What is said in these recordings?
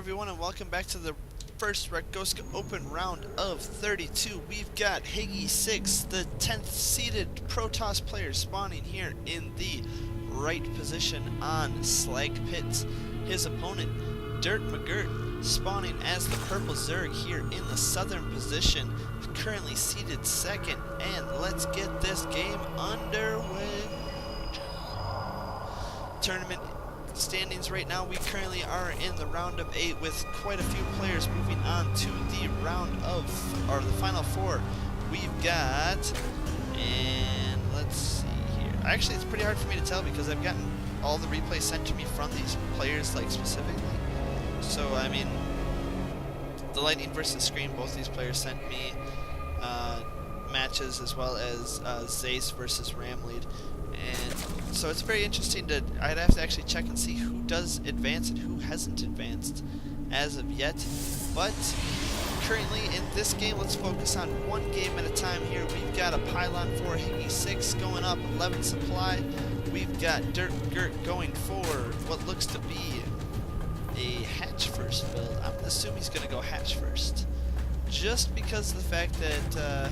everyone, and welcome back to the first Rakgoska Open round of 32. We've got Higgisix, the 10th seeded Protoss player, spawning here in the right position on Slag Pits. His opponent, Durtmcgurt, spawning as the purple Zerg here in the southern position, currently seeded second. And let's get this game underway. Tournament standings right now, we currently are in the round of 8 with quite a few players moving on to the round of, or the final 4. We've got, and let's see here, actually it's pretty hard for me to tell because I've gotten all the replays sent to me from these players, like, specifically. So I mean, the Lightning versus Scream, both these players sent me matches, as well as Zace versus Ramlead. And so it's very interesting to, I'd have to actually check and see who does advance and who hasn't advanced as of yet. But currently in this game, let's focus on one game at a time here. We've got a pylon for Higgisix going up 11 supply. We've got Durtmcgurt going for what looks to be a hatch first build. I'm going to assume he's going to go hatch first, just because of the fact that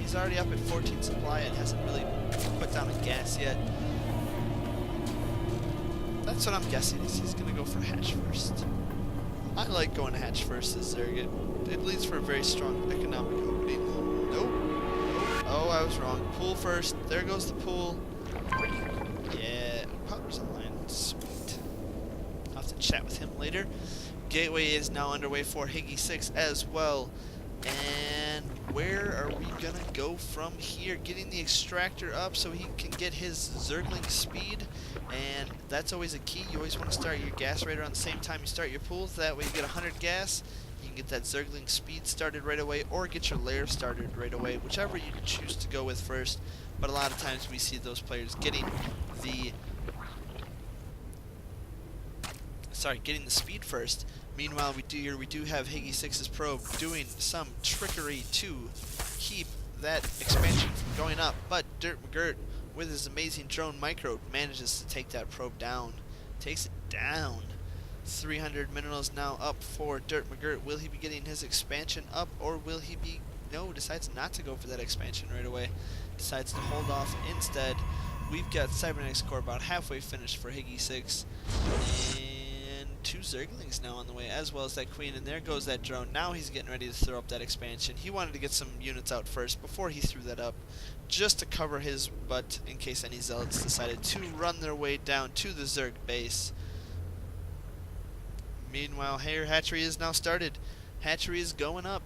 he's already up at 14 supply and hasn't really put down a gas yet. That's what I'm guessing, is he's going to go for hatch first. I like going hatch first as Zerg. It leads for a very strong economic opening. Nope. Oh, I was wrong. Pool first. There goes the pool. Yeah. Powder's online. Sweet. I'll have to chat with him later. Gateway is now underway for Higgisix as well. And where are we gonna go from here? Getting the extractor up so he can get his Zergling speed, and that's always a key. You always want to start your gas right around the same time you start your pools. That way you get 100 gas, you can get that Zergling speed started right away, or get your lair started right away, whichever you choose to go with first. But a lot of times we see those players getting the speed first. Meanwhile, we do have Higgisix's probe doing some trickery to keep that expansion from going up, but Durtmcgurt, with his amazing drone micro, manages to take that probe down. Takes it down. 300 minerals now up for Durtmcgurt. Will he be getting his expansion up, or will he be... No, decides not to go for that expansion right away. Decides to hold off instead. We've got Cybernetics Core about halfway finished for Higgisix. Two Zerglings now on the way, as well as that queen, and there goes that drone. Now he's getting ready to throw up that expansion. He wanted to get some units out first before he threw that up, just to cover his butt in case any zealots decided to run their way down to the Zerg base. Meanwhile, here, hatchery is now started. Hatchery is going up.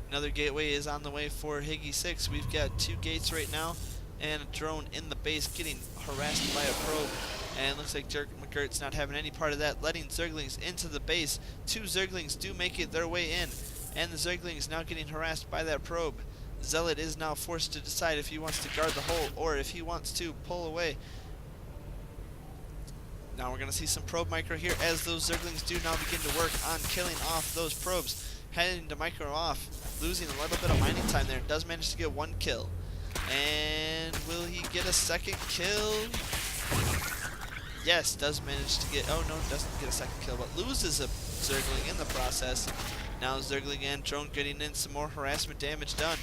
Another gateway is on the way for Higgisix. We've got 2 gates right now, and a drone in the base getting harassed by a probe. And looks like Durtmcgurt's not having any part of that, letting Zerglings into the base. 2 Zerglings do make it their way in, and the Zergling is now getting harassed by that probe. Zealot is now forced to decide if he wants to guard the hole or if he wants to pull away. Now we're going to see some probe micro here as those Zerglings do now begin to work on killing off those probes. Heading to micro off, losing a little bit of mining time there. Does manage to get 1 kill. And will he get a second kill? Yes, does manage to get, oh no, doesn't get a second kill, but loses a Zergling in the process. Now Zergling and drone getting in some more harassment damage done.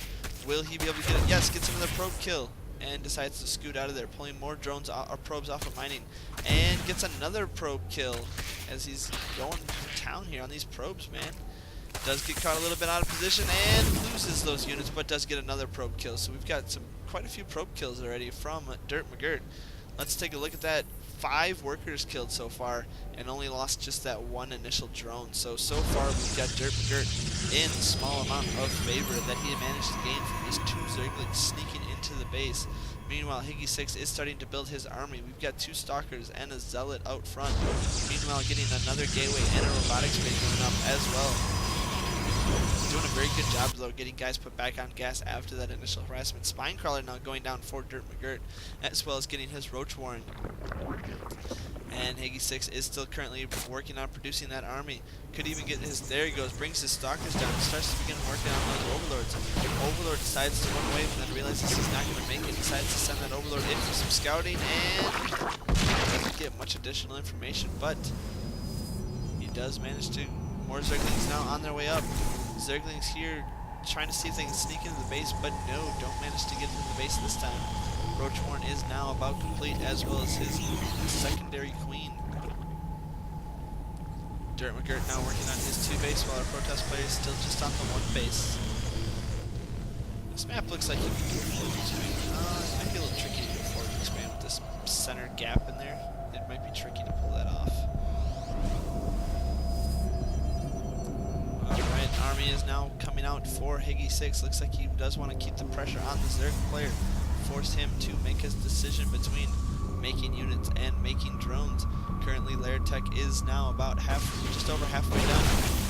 Will he be able to get it? Yes, gets another probe kill, and decides to scoot out of there, pulling more drones or probes off of mining, and gets another probe kill as he's going to town here on these probes, man. Does get caught a little bit out of position and loses those units, but does get another probe kill. So we've got quite a few probe kills already from Durtmcgurt. Let's take a look at that. 5 workers killed so far, and only lost just that 1 initial drone. So far we've got Durtmcgurt in the small amount of favor that he managed to gain from his 2 Zerglings sneaking into the base. Meanwhile, Higgisix is starting to build his army. We've got 2 Stalkers and a Zealot out front. Meanwhile, getting another gateway and a robotics bay going up as well. Doing a very good job, though, getting guys put back on gas after that initial harassment. Spinecrawler now going down for Durtmcgurt, as well as getting his Roach Warren. And Higgisix is still currently working on producing that army. Could even get his, there he goes, brings his Stalkers down, starts to begin working on those Overlords. Overlord decides to run away, but then realizes he's not going to make it, decides to send that Overlord in for some scouting, and doesn't get much additional information, but does manage to. More Zerglings now on their way up. Zerglings here trying to see if they can sneak into the base, but no, don't manage to get into the base this time. Roachhorn is now about complete, as well as his secondary queen. Durtmcgurt now working on his 2 base, while our protest player is still just on the 1 base. This map looks like it could do forward expand. It might be a little tricky to do forward expand with this center gap in there. It might be tricky to pull that off. Alright, army is now coming out for Higgisix. Looks like he does want to keep the pressure on the Zerg player. Force him to make his decision between making units and making drones. Currently, Tech is now about just over halfway done.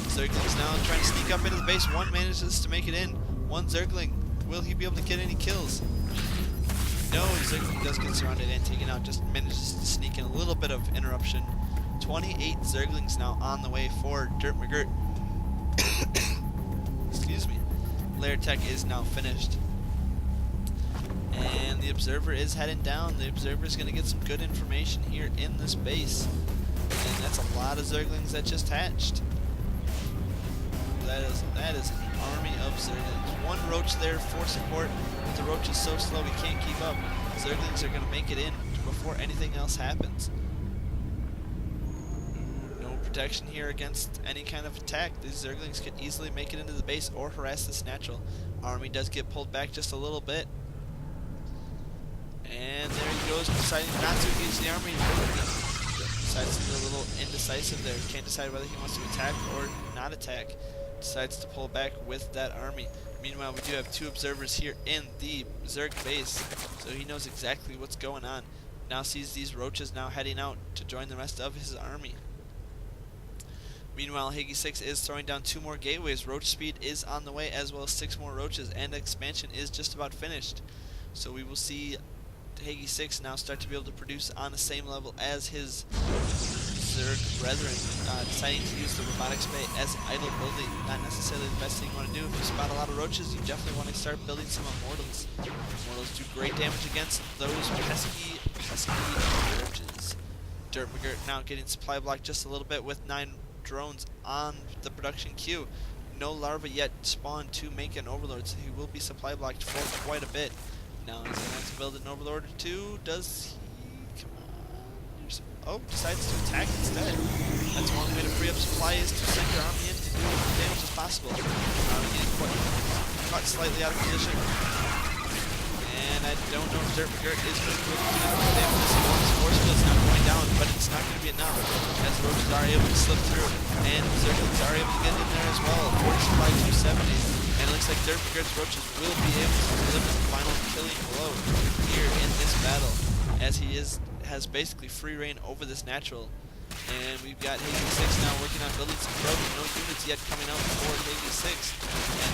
Zergling's now trying to sneak up into the base. One manages to make it in. One Zergling. Will he be able to get any kills? No, Zergling does get surrounded and taken out. Just manages to sneak in a little bit of interruption. 28 Zerglings now on the way for Durtmcgurt. Excuse me. Tech is now finished. And the Observer is heading down. The Observer is going to get some good information here in this base. And that's a lot of Zerglings that just hatched. That is an army of Zerglings. One Roach there for support, but the Roach is so slow he can't keep up. Zerglings are going to make it in before anything else happens. No protection here against any kind of attack. These Zerglings could easily make it into the base or harass this natural. Army does get pulled back just a little bit. And there he goes, deciding not to engage the army. Decides to be a little indecisive there. Can't decide whether he wants to attack or not attack. Decides to pull back with that army. Meanwhile, we do have 2 observers here in the Zerg base, so he knows exactly what's going on. Now sees these roaches now heading out to join the rest of his army. Meanwhile, Higgisix is throwing down 2 more gateways. Roach speed is on the way, as well as 6 more roaches, and expansion is just about finished. So we will see Higgisix now start to be able to produce on the same level as his Zerg brethren, deciding to use the robotics bay as an idle building. Not necessarily the best thing you want to do. If you spot a lot of roaches, you definitely want to start building some immortals. Immortals do great damage against those pesky roaches. Durtmcgurt now getting supply blocked just a little bit with 9 drones on the production queue. No larvae yet spawned to make an overlord, so he will be supply blocked for quite a bit. Now he's going to have to build an overlord or 2. Does he? Come on. Oh, decides to attack instead. That's one way to free up supply, is to send your army in to do as much damage as possible. Army getting caught slightly out of position. And I don't know if Durtmcgurt is going to be able to do enough damage. His force field's not going down, but it's not going to be enough, as roaches are able to slip through, and Zerglings are able to get in there as well. 40 supply 270. And it looks like Durtmcgurt's roaches will be able to deliver the final killing blow here in this battle, as he has basically free reign over this natural. And we've got Higgisix now working on building some probes. No units yet coming out for Higgisix. And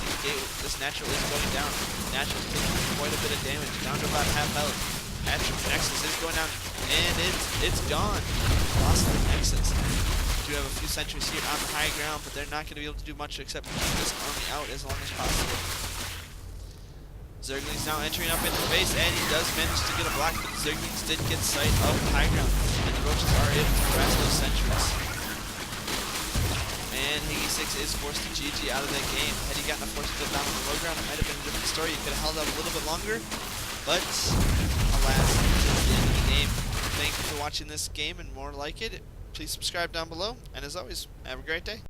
this natural is going down. Natural's taking quite a bit of damage, down to about half health. Nexus is going down, and it's gone. Lost the Nexus. We do have a few sentries here on the high ground, but they're not going to be able to do much except keep this army out as long as possible. Zerglings now entering up into the base, and he does manage to get a block, but the Zerglings did get sight of the high ground, and the roaches are able to harass those sentries. And Higgisix is forced to GG out of that game. Had he gotten a force field down on the low ground, it might have been a different story. He could have held out a little bit longer, but alas, it's the end of the game. Thank you for watching this game and more like it. Please subscribe down below, and as always, have a great day.